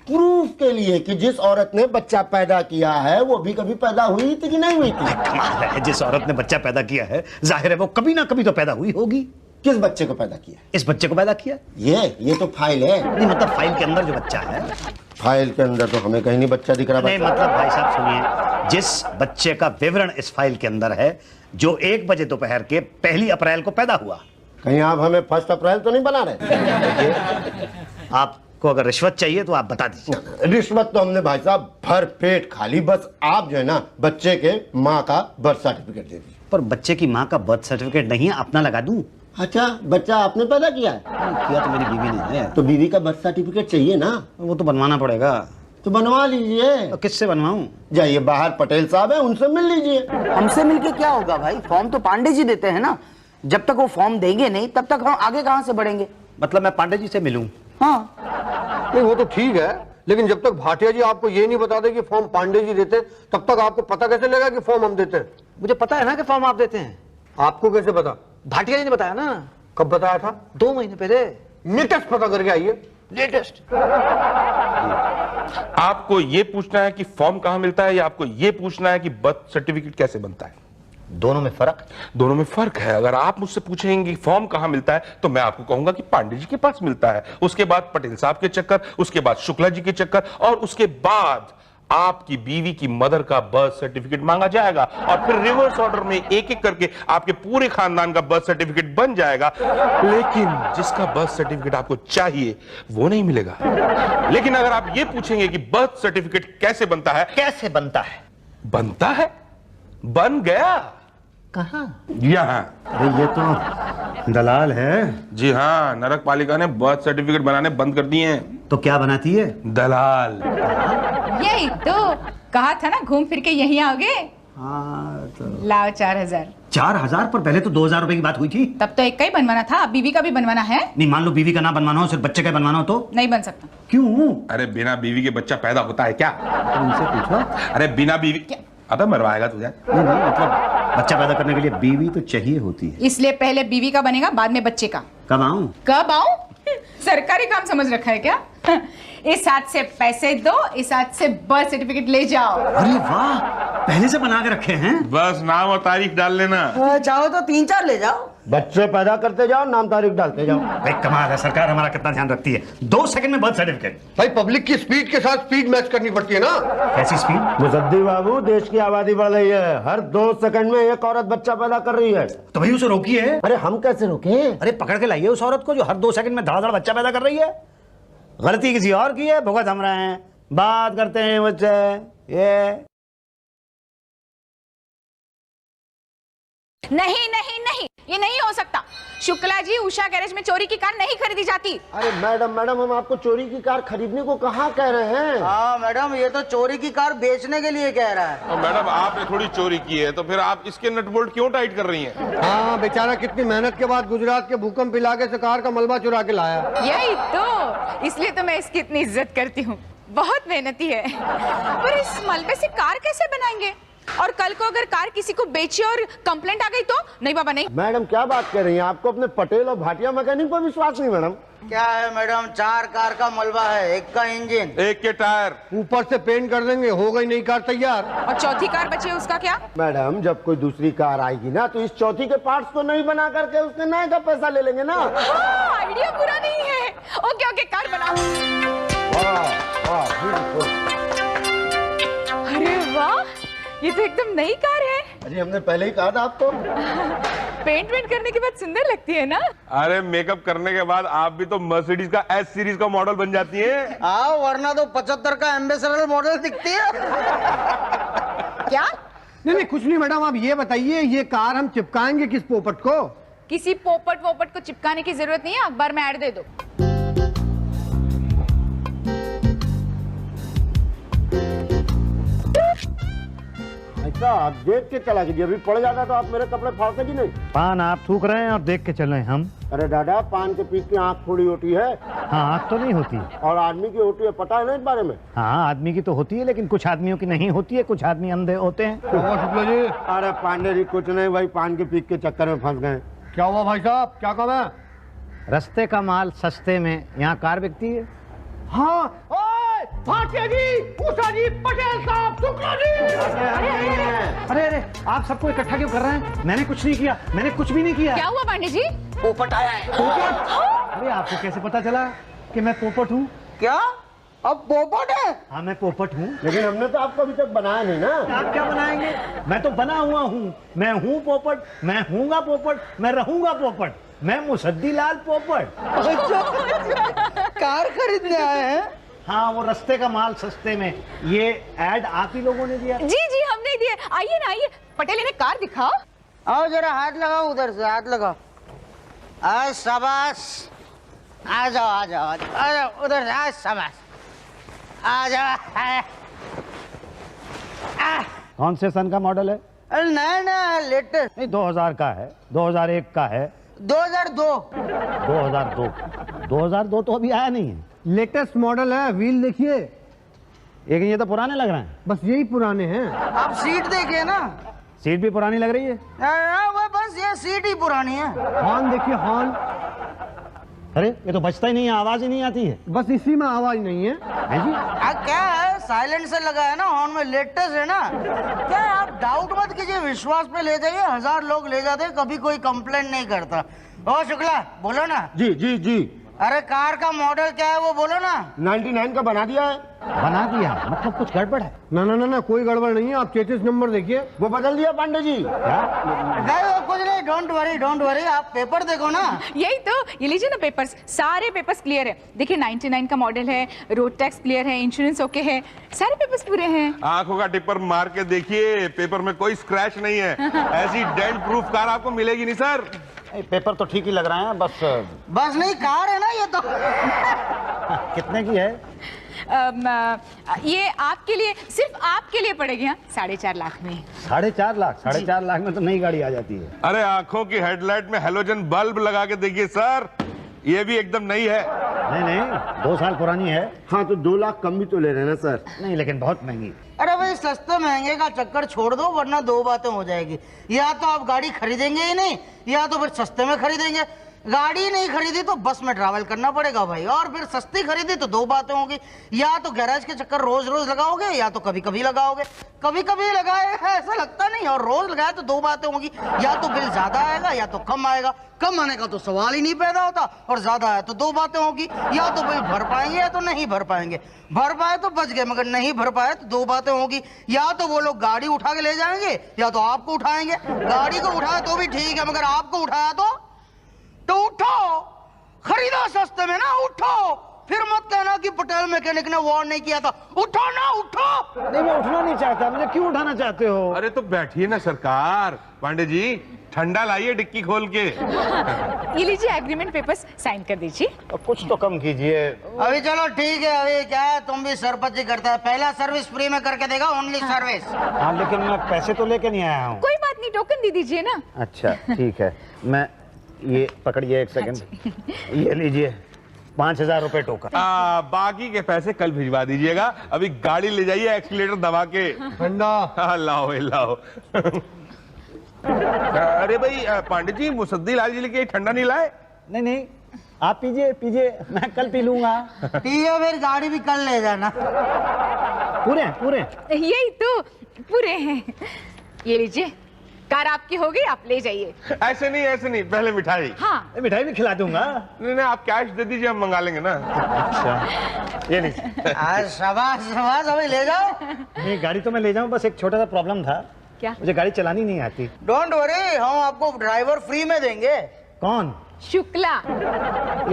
प्रूफ के लिए कि जिस औरत ने बच्चा पैदा किया है वो भी कभी पैदा हुई थी कि नहीं हुई थी। कमाल है, जिस औरत ने बच्चा पैदा किया है जाहिर है वो कभी ना कभी तो पैदा हुई होगी। किस बच्चे को पैदा किया? इस बच्चे को पैदा किया। ये तो फाइल है। नहीं मतलब फाइल के अंदर जो बच्चा है। फाइल के अंदर तो हमें कहीं नहीं बच्चा दिख रहा। नहीं मतलब भाई साहब सुनिए, जिस बच्चे का विवरण इस फाइल के अंदर है, जो 1 बजे दोपहर के 1 अप्रैल को पैदा हुआ। कहीं आप हमें 1 अप्रैल तो नहीं बना रहे? आपको अगर रिश्वत चाहिए तो आप बता दीजिए। रिश्वत तो हमने भाई साहब भर पेट खा ली। बस आप जो है ना बच्चे के माँ का बर्थ सर्टिफिकेट दे दीजिए। पर बच्चे की माँ का बर्थ सर्टिफिकेट नहीं है, अपना लगा दूं? अच्छा, बच्चा आपने पैदा किया है? किया तो मेरी बीवी ने है। तो बीवी का बर्थ सर्टिफिकेट चाहिए ना? वो तो बनवाना पड़ेगा। तो बनवा लीजिए। तो किससे बनवाऊं? जाइए बाहर पटेल साहब है, उनसे मिल लीजिए। हमसे मिलके क्या होगा भाई? फॉर्म तो पांडे जी देते हैं ना। जब तक वो फॉर्म देंगे नहीं तब तक हम आगे कहां से बढ़ेंगे? मतलब मैं पांडे जी से मिलूं? हाँ, नहीं वो तो ठीक है, लेकिन जब तक भाटिया जी आपको ये नहीं बता दे कि फॉर्म पांडे जी देते, तब तक आपको पता कैसे लगा कि फॉर्म हम देते हैं? मुझे पता है ना कि फॉर्म आप देते हैं। आपको कैसे पता? भाटिया जी ने बताया ना। कब बताया था? 2 महीने पहले। लेटेस्ट पता करके आइए। लेटेस्ट। आपको ये पूछना है कि फॉर्म कहां मिलता है या आपको ये पूछना है कि बर्थ सर्टिफिकेट कैसे बनता है? दोनों में फर्क? दोनों में फर्क है। अगर आप मुझसे पूछेंगे कि फॉर्म कहां मिलता है तो मैं आपको कहूंगा कि पांडे जी के पास मिलता है, उसके बाद पटेल साहब के चक्कर, उसके बाद शुक्ला जी के चक्कर, और उसके बाद आपकी बीवी की मदर का बर्थ सर्टिफिकेट मांगा जाएगा, और फिर रिवर्स ऑर्डर में एक एक करके आपके पूरे खानदान का बर्थ सर्टिफिकेट बन जाएगा। लेकिन जिसका बर्थ सर्टिफिकेट आपको चाहिए वो नहीं मिलेगा। लेकिन अगर आप ये पूछेंगे कि बर्थ सर्टिफिकेट कैसे बनता है, कैसे बनता है? बनता है, बन गया। कहाँ? यहां। अरे ये तो दलाल है। जी हाँ, नरक पालिका ने बर्थ सर्टिफिकेट बनाने बंद कर दिए हैं। तो क्या बनाती है? दलाल। यही तो कहा था ना, घूम फिर के यहीं आओगे। हाँ तो लाओ 4000। 4000 पर पहले तो 2000 रुपए की बात हुई थी। तब तो एक का ही बनवाना था, अब बीवी का भी बनवाना है। नहीं, मान लो बीवी का ना बनवाना हो, सिर्फ बच्चे का बनवाना हो तो? नहीं बन सकता। क्यों? अरे बिना बीवी के बच्चा पैदा होता है क्या? तो उनसे पूछो। अरे बिना बीवी अबे मरवाएगा तुझे। नहीं मतलब बच्चा पैदा करने के लिए बीवी तो चाहिए होती है। इसलिए पहले बीवी का बनेगा, बाद में बच्चे का। कब आऊं? कब आऊं? सरकारी काम समझ रखा है क्या? इस हाथ से पैसे दो, इस हाथ से बर्थ सर्टिफिकेट ले जाओ। अरे वाह, पहले से बना के रखे हैं। बस नाम और तारीख डाल लेना। चाहो तो 3-4 ले जाओ। बच्चे पैदा करते जाओ, नाम तारीख डालते जाओ। भाई कमाल है, सरकार हमारा कितना ध्यान रखती है। 2 सेकंड में बर्थ सर्टिफिकेट। भाई पब्लिक की स्पीड के साथ स्पीड मैच करनी पड़ती है ना। कैसी स्पीड? मुसद्दी बाबू, देश की आबादी बढ़ रही है, हर 2 सेकंड में एक औरत बच्चा पैदा कर रही है। तो भाई उसे रोकिए। अरे हम कैसे रोके? अरे पकड़ के लाइए उस औरत को जो हर 2 सेकंड में धड़ाधड़ बच्चा पैदा कर रही है। गलती किसी और की है, भुगत हम रहे हैं। बात करते हैं बच्चे। ये नहीं नहीं नहीं, ये नहीं हो सकता। शुक्ला जी, उषा गैरेज में चोरी की कार नहीं खरीदी जाती। अरे मैडम हम आपको चोरी की कार खरीदने को कहाँ कह रहे हैं? हाँ मैडम, ये तो चोरी की कार बेचने के लिए कह रहा है। तो मैडम आपने थोड़ी चोरी की है तो फिर आप इसके नट बोल्ट क्यों टाइट कर रही हैं? हाँ बेचारा कितनी मेहनत के बाद गुजरात के भूकंप इलाके से कार का मलबा चुरा के लाया। यही तो, इसलिए तो मैं इसकी इतनी इज्जत करती हूँ। बहुत मेहनती है। पर इस मलबे से कार कैसे बनाएंगे? और कल को अगर कार किसी को बेची और कंप्लेंट आ गई तो? नहीं बाबा नहीं। मैडम क्या बात कर रही हैं? आपको अपने पटेल और भाटिया मैकेनिक पर विश्वास नहीं मैडम? क्या है मैडम, 4 कार का मलबा है, 1 का इंजन, 1 के टायर, ऊपर से पेंट कर देंगे, हो गई नई कार तैयार। और चौथी कार बची है, उसका क्या? मैडम जब कोई दूसरी कार आएगी ना तो इस चौथी के पार्ट्स को नहीं बना करके उसके नए का पैसा ले लेंगे ना। हाँ, आइडिया बुरा नहीं है। ओके ओके, कार बनाओ। अरे वाह, ये तो एकदम नई कार है। अरे हमने पहले ही कहा था आपको। पेंट वेंट करने के बाद सुंदर लगती है ना? अरे मेकअप करने के बाद आप भी तो मर्सिडीज का S सीरीज का मॉडल बन जाती हैं। आओ, वरना तो 75 का एम्बेसडर मॉडल दिखती है। क्या? नहीं कुछ नहीं मैडम, आप ये बताइए ये कार हम चिपकाएंगे किस पोपट को? किसी पोपट वोपट को चिपकाने की जरूरत नहीं है, अखबार में ऐड दे दो। ऐसा आप देख के चला कीजिए, अभी पड़ जाता तो आप मेरे कपड़े फाड़ते कि नहीं? पान आप थूक रहे हैं और देख के चल रहे हैं हम। अरे दादा, पान के पीक की आँख थोड़ी होती है हाँ, आँख तो नहीं होती। और आदमी की होती है, पता है ना इस बारे में? हाँ, आदमी की तो होती है, लेकिन कुछ आदमियों की नहीं होती है, कुछ आदमी अंधे होते हैं। क्या हुआ शुक्ला जी? अरे पांडे जी कुछ नहीं भाई, पान के पीक के चक्कर में फंस गए। क्या हुआ भाई साहब, क्या काम है? रस्ते का माल सस्ते में, यहाँ कार बिकती है। हाँ, भाटिया जी, उषा जी, पटेल साहब, शुक्ला जी। अरे अरे, आप सबको इकट्ठा क्यों कर रहे हैं? मैंने कुछ नहीं किया, मैंने कुछ भी नहीं किया। क्या हुआ पांडे जी? पोपट आया है। अरे आपको कैसे पता चला कि मैं पोपट हूँ? क्या? अब पोपट है? हाँ, मैं पोपट हूँ। लेकिन हमने तो आपको अभी तक बनाया नहीं ना। आप क्या बनाएंगे? मैं तो बना हुआ हूँ। मैं हूँ पोपट, मैं हूँगा पोपट, मैं रहूंगा पोपट, मैं मुसद्दी लाल पोपट। कार खरीदने आए हैं? हाँ, वो रस्ते का माल सस्ते में, ये ऐड आप ही लोगों ने दिया। जी जी, हमने दिए। आइए ना, आइए। पटेल, इन्हें कार दिखाओ। आओ जरा, हाथ लगाओ, उधर से हाथ लगाओ। आज शाबाश, आ जाओ आ जाओ आ जाओ, उधर से, आज शाबाश, आ जाओ। कौन से सन का मॉडल है? नया नया लेटेस्ट। नहीं, 2000 का है, 2001 का है, 2002। 2002 तो अभी आया नहीं है। लेटेस्ट मॉडल है, व्हील देखिए। लेकिन ये तो पुराने लग रहे हैं। बस यही पुराने हैं। आप सीट देखिए ना। सीट भी पुरानी लग रही है। वो बस ये सीट ही पुरानी है। हॉर्न देखिए, हॉर्न। अरे ये तो बजता ही नहीं है, आवाज ही नहीं आती है। बस इसी में आवाज नहीं है। हैं जी? क्या है, साइलेंट से लगा है ना, हॉर्न में लेटेस्ट है ना। क्या है, आप डाउट मत कीजिए, विश्वास पे ले जाइए। 1000 लोग ले जाते, कभी कोई कंप्लेंट नहीं करता। ओ शुक्ला, बोलो ना। जी जी जी। अरे कार का मॉडल क्या है वो बोलो ना। 99 का बना दिया है। बना दिया मतलब कुछ गड़बड़ है? ना ना ना ना, कोई गड़बड़ नहीं है। आप चेचिस नंबर देखिए, वो बदल दिया पांडे जी। नहीं वो कुछ नहीं, डोंट वरी, आप पेपर देखो ना। यही तो, ये लीजिए ना पेपर्स, सारे पेपर्स क्लियर है। देखिए 99 का मॉडल है, रोड टैक्स क्लियर है, इंश्योरेंस ओके है, सारे पेपर्स पूरे हैं। आंखों का टिपर मार के देखिए, पेपर में कोई स्क्रैच नहीं है। ऐसी डेंट प्रूफ कार आपको मिलेगी नहीं सर। पेपर तो ठीक ही लग रहे हैं, बस नहीं, कार है ना ये तो। कितने की है? ये आपके लिए, सिर्फ आपके लिए पड़ेगी, हाँ, 4.5 लाख में। 4.5 लाख? 4.5 लाख में तो नई गाड़ी आ जाती है। अरे आंखों की हेडलाइट में हेलोजन बल्ब लगा के देखिए सर, ये भी एकदम नई है। नहीं 2 साल पुरानी है। हाँ तो 2 लाख कम भी तो ले रहे हैं ना सर। नहीं, लेकिन बहुत महंगी। अरे भाई, सस्ते महंगे का चक्कर छोड़ दो, वरना 2 बातें हो जाएगी। या तो आप गाड़ी खरीदेंगे ही नहीं, या तो फिर सस्ते में खरीदेंगे। गाड़ी नहीं खरीदी तो बस में ट्रैवल करना पड़ेगा भाई, और फिर सस्ती खरीदी तो 2 बातें होंगी। या तो गैराज के चक्कर रोज रोज लगाओगे, या तो कभी कभी लगाओगे। कभी कभी लगाए ऐसा लगता नहीं, और रोज लगाए तो 2 बातें होंगी। या तो बिल ज्यादा आएगा, या तो कम आएगा। कम आने का तो सवाल ही नहीं पैदा होता, और ज्यादा आया तो 2 बातें होगी। या तो बिल भर पाएंगे, या तो नहीं भर पाएंगे। भर पाए तो बच गए, मगर नहीं भर पाए तो 2 बातें होगी। या तो वो लोग गाड़ी उठा के ले जाएंगे, या तो आपको उठाएंगे। गाड़ी को उठाया तो भी ठीक है, मगर आपको उठाया तो उठो, खरीदो सस्ते में ना, उठो। फिर मत कहना कि पटेल मैकेनिक ने वार्न नहीं किया था। उठो ना, उठो। नहीं, मैं उठना नहीं चाहता। मुझे क्यों उठाना चाहते हो? अरे तो बैठिए ना सरकार। पांडे जी ठंडा लाइए डिक्की खोल के। ये लीजिए एग्रीमेंट पेपर्स, साइन कर दीजिए। कुछ तो कम कीजिए। अभी चलो ठीक है, अभी क्या है, तुम भी सरपंची करता है। पहला सर्विस फ्री में करके देगा, ओनली सर्विस। हाँ, लेकिन मैं पैसे तो लेके नहीं आया हूँ। कोई बात नहीं, टोकन दे दीजिए ना। अच्छा ठीक है, मैं ये पकड़िए एक सेकंड। ये लीजिए 5,000 रुपए टोकन। बाकी के पैसे कल भिजवा दीजिएगा। अभी गाड़ी ले जाइए एक्सीलेटर दबा के। ठंडा लाओ लाओ। अरे भाई पांडे जी मुसद्दी लाल जी लेके ठंडा नहीं लाए? नहीं नहीं, आप पीजिए पीजिए, मैं कल पी लूंगा। ठीक है, फिर गाड़ी भी कल ले जाना। पूरे पूरे यही तो पूरे हैं। ये लीजिए, कार आपकी हो गई, आप ले जाइए। ऐसे नहीं, पहले मिठाई। हाँ, मिठाई भी खिला दूंगा। नहीं आप कैश दे दीजिए, हम मंगा लेंगे ना। अच्छा ये लीजिए। शाबाश शाबाश, अभी ले जाओ। नहीं, गाड़ी तो मैं ले जाऊं, बस एक छोटा सा प्रॉब्लम था। क्या? मुझे गाड़ी चलानी नहीं आती। डोंट वरी, हम आपको ड्राइवर फ्री में देंगे। कौन? शुक्ला।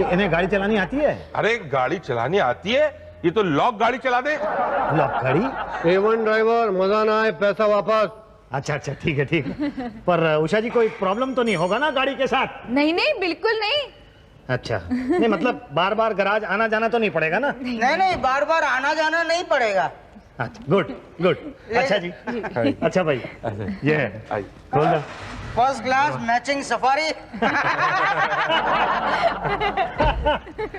इन्हें गाड़ी चलानी आती है? अरे गाड़ी चलानी आती है, ये तो लॉक गाड़ी चला दे। लॉक गाड़ी? A1 ड्राइवर, मजा ना आए पैसा वापस। अच्छा अच्छा ठीक है ठीक है। पर उषा जी कोई प्रॉब्लम तो नहीं होगा ना गाड़ी के साथ? नहीं नहीं, बिल्कुल नहीं। अच्छा, नहीं मतलब बार बार गैराज आना जाना तो नहीं पड़ेगा ना? नहीं नहीं, बार बार आना जाना नहीं पड़ेगा। अच्छा गुड गुड। अच्छा जी, अच्छा भाई ये है, खोल दो। First class matching safari.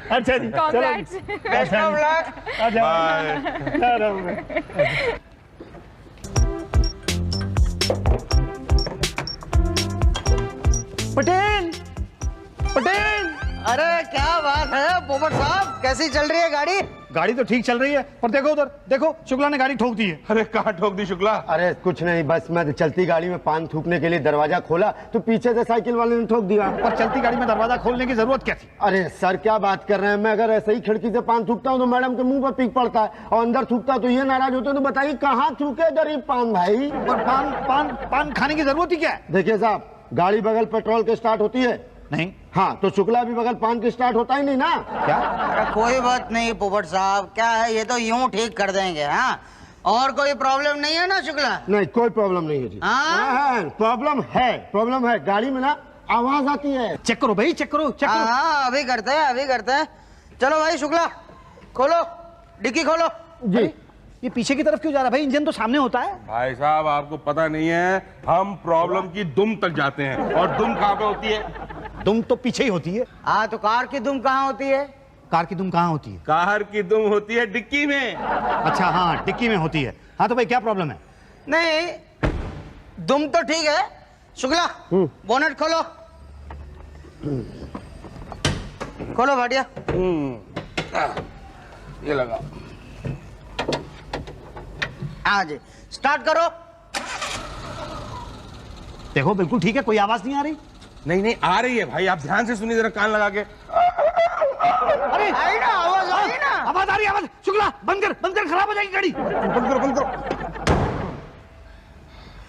अच्छा जी, चलो Congrats. जी। Best of luck. Patel Patel, अरे क्या बात है पोपट साहब, कैसी चल रही है गाड़ी? गाड़ी तो ठीक चल रही है, पर देखो उधर देखो, शुक्ला ने गाड़ी ठोक दी है। अरे कहाँ ठोक दी शुक्ला? अरे कुछ नहीं, बस मैं चलती गाड़ी में पान थूकने के लिए दरवाजा खोला तो पीछे से साइकिल वाले ने ठोक दिया। पर चलती गाड़ी में दरवाजा खोलने की जरूरत क्या थी? अरे सर क्या बात कर रहे हैं, मैं अगर ऐसे ही खिड़की से पान थूकता हूँ तो मैडम के मुंह पर पीक पड़ता है, और अंदर थूकता तो ये नाराज होते। तो बताइए कहाँ थूके गरीब पान भाई। पर पान पान पान खाने की जरूरत ही क्या है? देखिए साहब, गाड़ी बगल पेट्रोल के स्टार्ट होती है नहीं। हाँ, तो शुक्ला भी बगल पान की स्टार्ट होता ही नहीं ना। क्या? अरे कोई बात नहीं पोपट साहब, क्या है, ये तो यूं ठीक कर देंगे। हाँ, और कोई प्रॉब्लम नहीं है ना शुक्ला? नहीं कोई प्रॉब्लम नहीं है जी। हाँ? प्रॉब्लम है गाड़ी में ना आवाज आती है। चेक करो भाई, चेक करो चेक करो। हाँ, अभी करते हैं अभी करते हैं। चलो भाई शुक्ला, खोलो डिक्की खोलो। जी ये पीछे की तरफ क्यों जा रहा है भाई? इंजन तो सामने होता है। भाई साहब आपको पता नहीं है, हम प्रॉब्लम की दुम तक जाते हैं। और दुम कहाँ पे होती है? दुम तो पीछे ही होती है। हाँ, तो कार की दुम कहाँ होती है? कार की दुम कहाँ होती है? कार की दुम होती है डिक्की में। अच्छा हाँ, डिक्की में होती है। हाँ तो भाई क्या प्रॉब्लम है? नहीं, दुम तो ठीक है। शुक्ला बोनेट खोलो। खोलो भाटिया। ये लगा। हाँ जी, स्टार्ट करो। देखो बिल्कुल ठीक है, कोई आवाज नहीं आ रही। नहीं आ रही है भाई, आप ध्यान से सुनिए जरा, कान लगा के। अरे आई ना, आवाज आई ना। आवाज आ रही है, आवाज। शुक्ला बंद कर, खराब हो जाएगी गाड़ी। बंद करो।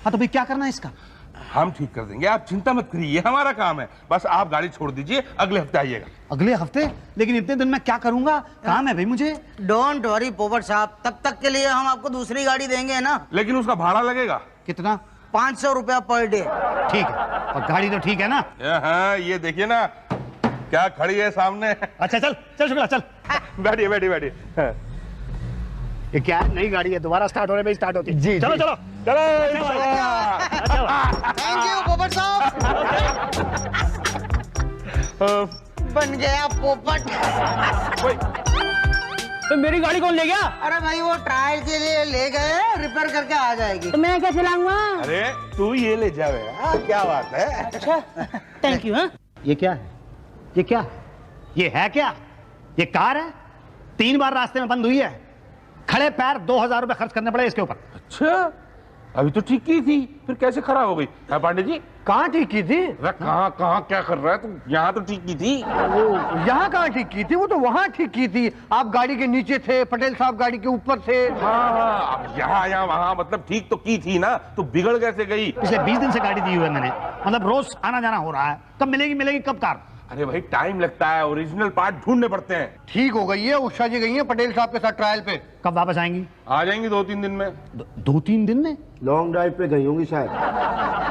हाँ तो भाई क्या करना है इसका? हम ठीक कर देंगे, आप चिंता मत करिए, ये हमारा काम है। बस आप गाड़ी छोड़ दीजिए, अगले हफ्ते आइएगा। अगले हफ्ते? लेकिन इतने दिन में क्या करूंगा, काम है भाई मुझे। डोंट वरी पोपट साहब, तब तक के लिए हम आपको दूसरी गाड़ी देंगे ना। लेकिन उसका भाड़ा लगेगा। कितना? 500 रुपया पर डे। ठीक है, और गाड़ी तो ठीक है ना? हाँ ये देखिए ना क्या खड़ी है सामने। अच्छा चल चल शुक्ला चल। बैठिए। ये क्या है, नई गाड़ी है, दोबारा स्टार्ट होने में स्टार्ट होती है। जी, चलो जी। चलो थैंक यू पोपट साहब। बन गया पोपट। तो मेरी गाड़ी कौन ले गया? अरे भाई वो ट्रायल के लिए ले गए, रिपेयर करके आ जाएगी। तो मैं कैसे लाऊंगा? अरे तू ये ले जावे। क्या बात है। अच्छा थैंक यू। हाँ, ये क्या है? ये क्या है? ये है क्या? ये कार है, 3 बार रास्ते में बंद हुई है, खड़े पैर 2000 रुपए खर्च करने पड़े इसके ऊपर। अच्छा अभी तो ठीक की थी, फिर कैसे खराब हो गई? पांडे जी कहाँ ठीक की थी? कहाँ क्या कर रहा है तू? यहाँ तो ठीक की थी। यहाँ कहाँ ठीक की थी? वो तो वहाँ ठीक की थी। आप गाड़ी के नीचे थे, पटेल साहब गाड़ी के ऊपर थे। हाँ अब यहाँ वहाँ मतलब ठीक तो की थी ना, तो बिगड़ कैसे गई? पिछले 20 दिन से गाड़ी दी हुई है मैंने, मतलब रोज आना जाना हो रहा है। कब मिलेगी कब कार? अरे भाई टाइम लगता है, ओरिजिनल पार्ट ढूंढने पड़ते हैं। ठीक हो गई है, उषा जी गई है पटेल साहब के साथ ट्रायल पे। कब वापस आएंगी? आ जाएंगी 2-3 दिन में। 2-3 दिन में? लॉन्ग ड्राइव पे गई होंगी शायद।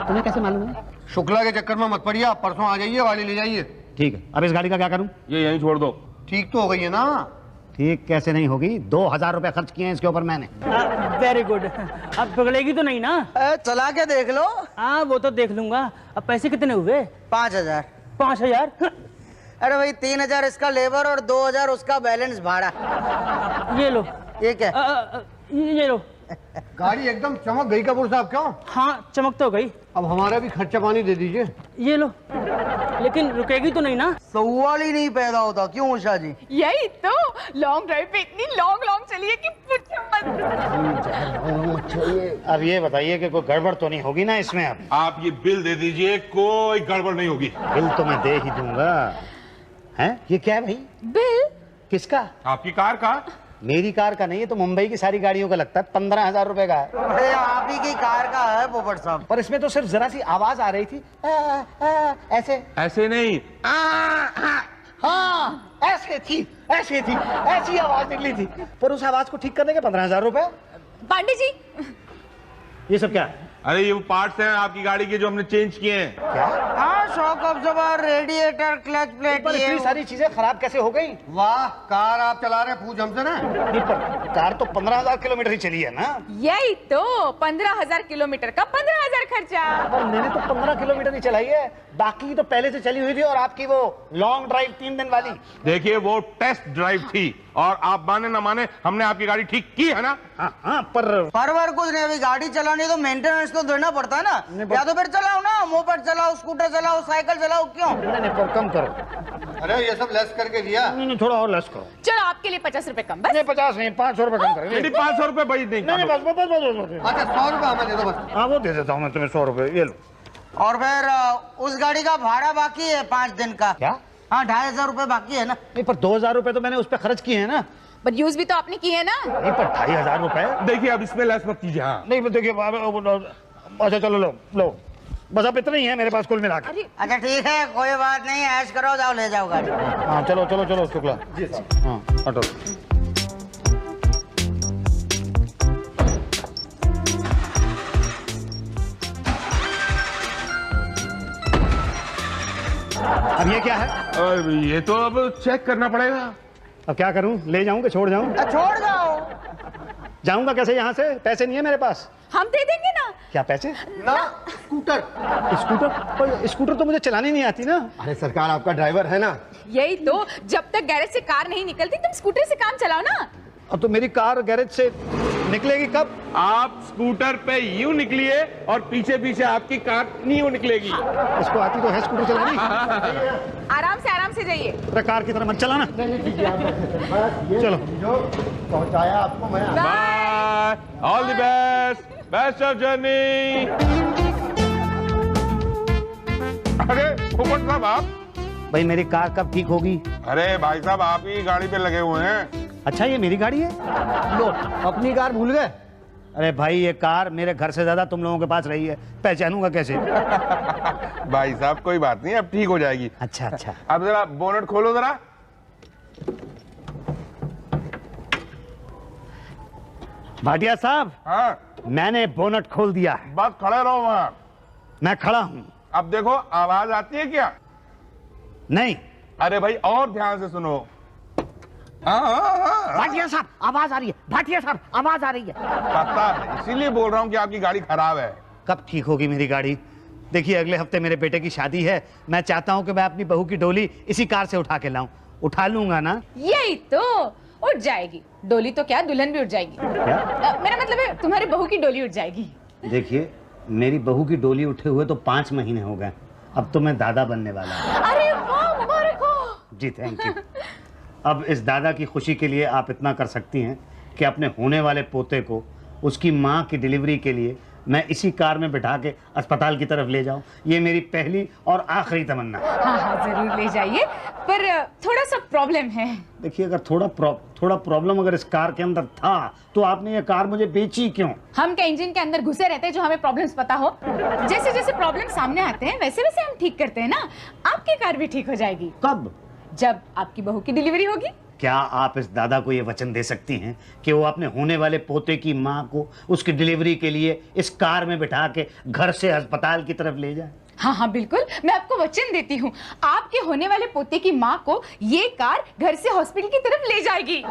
तुम्हें कैसे मालूम है? शुक्ला के चक्कर में मत पड़िए, आप परसों आ जाइए, वाली ले जाइए। ठीक है, अब इस गाड़ी का क्या करूं? ये यहीं छोड़ दो। ठीक तो हो गई है ना? ठीक कैसे नहीं होगी? 2000 रुपए खर्च किए हैं इसके ऊपर मैंने। Very good. अब पकड़ेगी तो नहीं ना? चला के देख लो। हाँ वो तो देख लूंगा। अब पैसे कितने हुए? 5000। 5000? अरे भाई 3000 इसका लेबर और 2000 उसका बैलेंस भाड़ा। ये लो। ये क्या? ये लो। गाड़ी एकदम चमक गई कपूर साहब, क्यों? हाँ चमक तो गई। अब हमारा भी खर्चा पानी दे दीजिए। ये लो। लेकिन रुकेगी तो नहीं ना? सवाल ही नहीं पैदा होता। क्यों उषा जी? यही तो, लॉन्ग ड्राइव पे इतनी लॉन्ग चली है कि पूछो मत। अब ये बताइए कि कोई गड़बड़ तो नहीं होगी ना इसमें? अब आप ये बिल दे दीजिए, कोई गड़बड़ नहीं होगी। बिल तो मैं दे ही दूंगा। हैं? ये क्या है भाई? बिल? किसका? आपकी कार का? मेरी कार का नहीं है, तो मुंबई की सारी गाड़ियों का लगता है। 15,000 रुपए का है। अरे आप ही की कार का है पोपट साहब। पर इसमें तो सिर्फ जरा सी आवाज आ रही थी, ऐसे। ऐसे नहीं। हाँ ऐसे थी, ऐसी आवाज निकली थी। पर उस आवाज को ठीक करने के 15,000 रुपए। पांडे जी, ये सब क्या है? अरे ये वो पार्ट्स हैं आपकी गाड़ी के जो हमने चेंज किए हैं। क्या? हाँ, shock absorber, radiator, clutch plate, पर इतनी सारी चीजें खराब कैसे हो गई? वाह, कार आप चला रहे, पूछ हमसे ना। नहीं, पर कार तो 15,000 किलोमीटर ही चली है ना? यही तो 15,000 किलोमीटर का 15,000 खर्चा। पर मैंने तो 15 किलोमीटर ही चलाई है, बाकी तो पहले से चली हुई थी। और आपकी वो लॉन्ग ड्राइव 3 दिन वाली। देखिए वो टेस्ट ड्राइव थी, और आप माने ना माने हमने आपकी गाड़ी ठीक की है ना। हाँ पर परवर कुछ नहीं, अभी गाड़ी चलानी तो मेंटेनेंस तो देना पड़ता है ना। या तो फिर चलाओ ना, मोपेड चलाओ, स्कूटर चलाओ, साइकिल चलाओ। क्यों? नहीं, पर कम करो। अरे ये सब लेस करके दिया। नहीं, थोड़ा और लेस करो। चलो आपके लिए 50 रुपए कम। बस नहीं 50 नहीं, 500 रुपए कम करेंगे। नहीं 500 रुपए भाई नहीं। नहीं बस। अच्छा 100 रुपए हमें दे दो बस। हाँ वो दे देता हूँ मैं तुम्हें, 100 रुपए ये लो। और फिर उस गाड़ी का भाड़ा बाकी है 5 दिन का। क्या? हाँ 2,500 रुपए बाकी है ना। नहीं पर 2,000 रुपए तो मैंने उस पर खर्च किए हैं ना। पर यूज भी तो आपने की है ना। नहीं पर 2,500 रुपए। देखिए अब इसमें लेस मत कीजिए। हाँ नहीं देखिए, अच्छा चलो लो बस। अब इतना ही है मेरे पास कुल मिला के। अच्छा ठीक है, कोई बात नहीं, ऐश करो, जाओ ले जाओ गाड़ी। हाँ चलो शुक्ला। हाँ हटो। अब ये क्या है? ये तो अब चेक करना पड़ेगा। अब क्या करूं? ले जाऊं कि छोड़ जाऊं? छोड़ जाओ। जाऊंगा कैसे यहाँ से? पैसे नहीं है मेरे पास। हम दे देंगे ना। क्या पैसे? ना स्कूटर। स्कूटर? पर स्कूटर तो मुझे चलानी नहीं आती ना। अरे सरकार आपका ड्राइवर है ना। यही तो, जब तक गैरेज से कार नहीं निकलती तुम स्कूटर से काम चलाओ ना। अब तो मेरी कार गैरेज से निकलेगी कब? आप स्कूटर पे यूं निकलिए और पीछे पीछे आपकी कार यूं निकलेगी। इसको आती तो है स्कूटर चलानी। आराम से जाइए। अरे कार की तरह मत चलाना। चलो पहुंचाया आपको मैं। Bye, all the best of journey. अरे पोपट साहब आप। भाई मेरी कार कब ठीक होगी? अरे भाई साहब आप ही गाड़ी पे लगे हुए हैं। अच्छा ये मेरी गाड़ी है? लो अपनी कार भूल गए। अरे भाई ये कार मेरे घर से ज्यादा तुम लोगों के पास रही है, पहचानूंगा कैसे? भाई साहब कोई बात नहीं, अब ठीक हो जाएगी। अच्छा। अब जरा बोनट खोलो जरा। भाटिया साहब, हाँ मैंने बोनट खोल दिया है। बस खड़े रहो वहां। मैं खड़ा हूँ। अब देखो आवाज आती है क्या? नहीं। अरे भाई और ध्यान से सुनो। हाँ। भाटिया साहब आवाज आ रही है। भाटिया साहब आवाज आ रही है। पता है, इसीलिए बोल रहा हूँ कि आपकी गाड़ी खराब है। कब ठीक होगी मेरी गाड़ी? देखिए अगले हफ्ते मेरे बेटे की शादी है। मैं चाहता हूँ कि मैं अपनी बहू की डोली इसी कार से उठा के लाऊं। उठा लूंगा ना? यही तो, उठ जाएगी डोली तो क्या, दुल्हन भी उठ जाएगी। मेरा मतलब है तुम्हारी बहू की डोली उठ जाएगी। देखिए मेरी बहू की डोली उठे हुए तो 5 महीने हो गए। अब तो मैं दादा बनने वाला हूँ। अरे वाह, मुबारक हो। जी थैंक यू। अब इस दादा की खुशी के लिए आप इतना कर सकती हैं कि अपने होने वाले पोते को उसकी माँ की डिलीवरी के लिए मैं इसी कार में बिठा के अस्पताल की तरफ ले जाऊं, ये मेरी पहली और आखिरी तमन्ना। हाँ हाँ जरूर ले जाइए, पर थोड़ा सा प्रॉब्लम है। देखिए, अगर थोड़ा प्रॉब्लम अगर इस कार के अंदर था तो आपने ये कार मुझे बेची क्यों? हम क्या इंजन के अंदर घुसे रहते हैं जो हमें प्रॉब्लम्स पता हो? जैसे जैसे प्रॉब्लम सामने आते हैं वैसे वैसे हम ठीक करते हैं ना। आपकी कार भी ठीक हो जाएगी। कब? जब आपकी बहू की डिलीवरी होगी। क्या आप इस दादा को ये वचन दे सकती हैं कि वो अपने होने वाले पोते की माँ को उसकी डिलीवरी के लिए इस कार में बिठा के घर से अस्पताल की तरफ ले जाए? हाँ हाँ बिल्कुल, मैं आपको वचन देती हूँ, आपके होने वाले पोते की माँ को ये कार घर से हॉस्पिटल की तरफ ले जाएगी।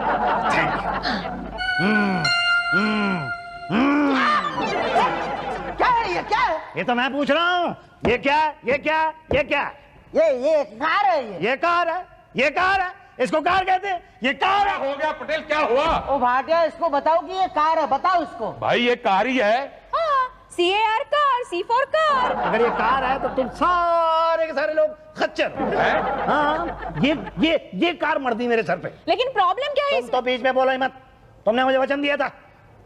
क्या है ये, क्या है ये तो मैं पूछ रहा हूँ, ये क्या है? ये क्या है? ये क्या है? ये कार है ये कार है, ये कार है, इसको कार कहते हैं, ये कार है। हो गया पटेल, क्या हुआ? ओ भाटिया, इसको बताओ कि ये कार है, बताओ इसको। भाई ये कार ही है। हाँ, CAR कार, C4 कार। अगर ये कार है तो तुम सारे के सारे लोग खच्चर हो। हाँ, ये कार मर दी मेरे सर पे। लेकिन प्रॉब्लम क्या है? तुम तो बीच में बोलो ही मत। तुमने मुझे वचन दिया था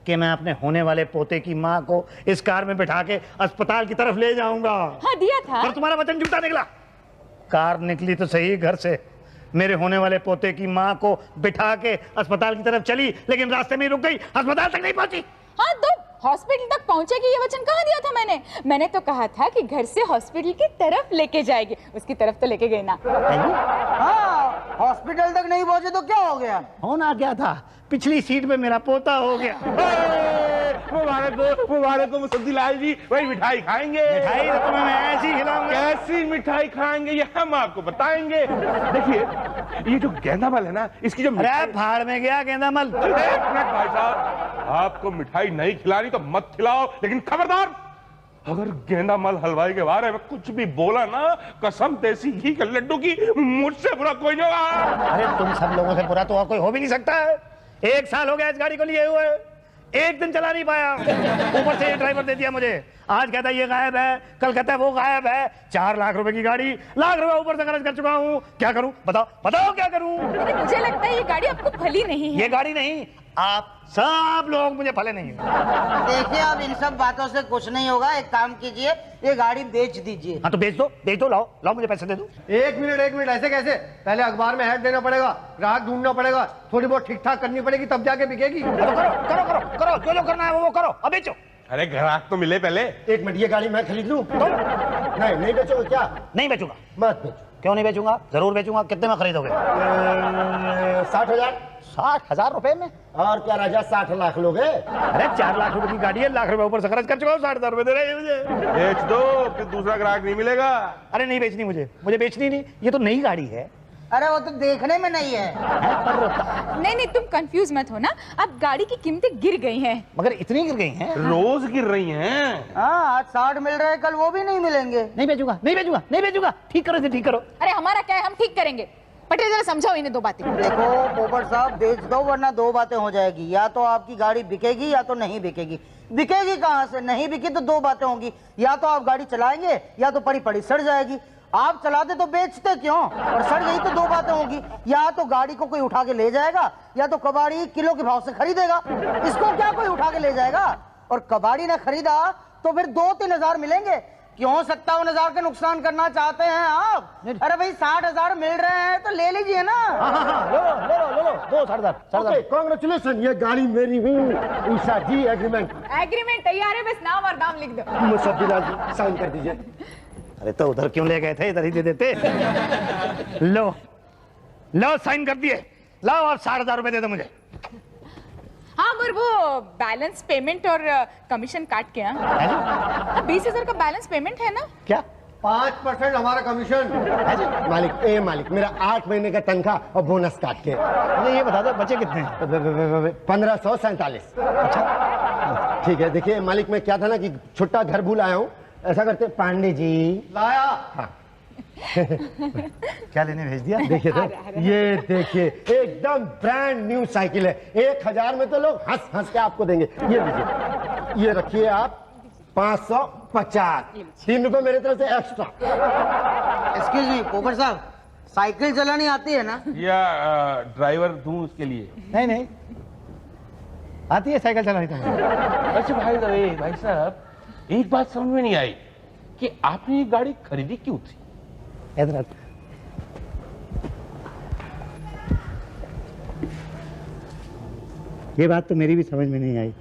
कि मैं अपने होने वाले पोते की माँ को इस कार में बिठा के अस्पताल की तरफ ले जाऊंगा। हाँ दिया था। पर तुम्हारा वचन झूठा निकला। कार निकली तो सही घर से, मेरे होने वाले पोते की माँ को बिठा के अस्पताल की तरफ चली, लेकिन रास्ते में ही रुक गई, अस्पताल तक नहीं पहुंची। हाँ तो हॉस्पिटल तक पहुंचेगी, ये वचन कहाँ दिया था मैंने तो कहा था कि घर से हॉस्पिटल की तरफ लेके जाएगी। उसकी तरफ तो लेके गई ना। हाँ, हॉस्पिटल तक नहीं पहुंचे तो क्या हो गया? होना क्या था, पिछली सीट पे मेरा पोता हो गया। मुबारक को मुसद्दी लाल जी, वही मिठाई खाएंगे। मिठाई तो तुम्हें मैं ऐसी खिलाऊंगा। कैसी मिठाई खाएंगे ये हम आपको बताएंगे। देखिए, ये जो गेंदामल है ना, इसकी जो अरे भाड़ में गया गेंदामल। एक मिनट भाई साहब, आपको मिठाई नहीं खिलानी तो मत खिलाओ, लेकिन खबरदार अगर गेंदामल हलवाई के बारे में कुछ भी बोला ना, कसम देसी घी के लड्डू की, मुझसे बुरा कोई नहीं होगा। अरे तुम सब लोगों से बुरा तो और कोई हो भी नहीं सकता है। 1 साल हो गया इस गाड़ी को लिए हुए, एक दिन चला नहीं पाया। ऊपर से ये ड्राइवर दे दिया मुझे, आज कहता है ये गायब है, कल कहता है वो गायब है। 4 लाख रुपए की गाड़ी, लाख रुपए ऊपर से खर्च कर चुका हूँ। क्या करूँ बताओ क्या करूँ? मुझे लगता है ये गाड़ी आपको फली नहीं है। ये गाड़ी नहीं, आप सब लोग मुझे फले नहीं। देखिए, अब इन सब बातों से कुछ नहीं होगा। एक काम कीजिए, ये गाड़ी बेच दीजिए। हाँ तो बेच दो, लाओ मुझे पैसे दे दो। एक मिनट, ऐसे कैसे? पहले अखबार में ऐड देना पड़ेगा, ग्राहक ढूंढना पड़ेगा, थोड़ी बहुत ठीक ठाक करनी पड़ेगी, तब जाके बिकेगी। तो करो जो करना है वो करो, अब बेचो। अरे ग्राहक तो मिले पहले। 1 मिनट, ये गाड़ी मैं खरीद लूं? नहीं बेचोगे क्या? नहीं बेचूंगा। मत बेचो। क्यों नहीं बेचूंगा? जरूर बेचूंगा। कितने में खरीदोगे? 60,000। 60,000 रुपए में? और क्या राजा, 60 लाख लोग हैं? अरे 4 लाख रुपए की गाड़ी है, लाख रुपए ऊपर से खर्च कर चुका हूँ, 60,000 रुपए दे रहे हैं मुझे। बेच दो, फिर दूसरा ग्राहक नहीं मिलेगा। अरे नहीं बेचनी मुझे बेचनी नहीं, ये तो नई गाड़ी है। अरे वो तो देखने में नहीं है। नहीं तुम कंफ्यूज मत हो ना, अब गाड़ी की कीमतें गिर गई हैं। मगर इतनी गिर गई हैं? रोज गिर रही हैं। हाँ, आज 60 मिल रहे हैं, कल वो भी नहीं मिलेंगे। नहीं बेचूंगा। ठीक करो। अरे हमारा क्या है, हम ठीक करेंगे। पटेल जरा समझाओ इन्हें 2 बातें। देखो पोपट साहब, बेच दो वरना 2 बातें हो जाएगी। या तो आपकी गाड़ी बिकेगी या तो नहीं बिकेगी। बिकेगी कहाँ से? नहीं बिकी तो 2 बातें होंगी, या तो आप गाड़ी चलाएंगे या तो पड़ी पड़ी सड़ जाएगी। आप चलाते तो बेचते क्यों? और सड़ गई तो 2 बातें होगी, या तो गाड़ी को कोई उठा के ले जाएगा या तो कबाड़ी किलो के भाव से खरीदेगा। इसको क्या कोई उठा के ले जाएगा? और कबाड़ी ने खरीदा तो फिर 2-3 हजार मिलेंगे। क्यों 57,000 का नुकसान करना चाहते हैं आप? अरे भाई 60,000 मिल रहे हैं तो ले लीजिए ना। लो, दो 60,000। कांग्रेचुलेशन, ये गाड़ी मेरी हुई। उषा जी, एग्रीमेंट तैयार है, बस नाम और दाम लिख दो। मुसद्दी लाल जी, साइन कर दीजिए। अरे तो उधर क्यों ले गए थे, इधर ही दे देते। लो साइन कर दिए, लाओ आप 60,000 रुपए दे दो मुझे। हाँ पर वो बैलेंस पेमेंट और कमीशन काट के 20,000 का बैलेंस पेमेंट है ना? क्या? 5% हमारा कमीशन। मालिक मेरा 8 महीने का तनख्वाह और बोनस काट के। मुझे ये बता दो बचे कितने हैं? 1547। अच्छा ठीक है। देखिए मालिक, मैं क्या था ना कि छोटा घर भूल आया हूँ। ऐसा करते पांडे जी, लाया। हाँ क्या लेने भेज दिया? देखिए तो, ये देखिए एकदम ब्रांड न्यू साइकिल है। 1,000 में तो लोग हंस के आपको देंगे। ये लीजिए, ये रखिए आप 550। 3 रुपए मेरे तरफ से एक्स्ट्रा। एक्सक्यूज मी पोपट साहब, साइकिल चलानी आती है ना? या ड्राइवर दूं उसके लिए? नहीं आती है साइकिल चलानी तुम्हें? अच्छा भाई साहब, एक बात समझ में नहीं आई कि आपने ये गाड़ी खरीदी क्यों थी? हजरत, ये बात तो मेरी भी समझ में नहीं आई।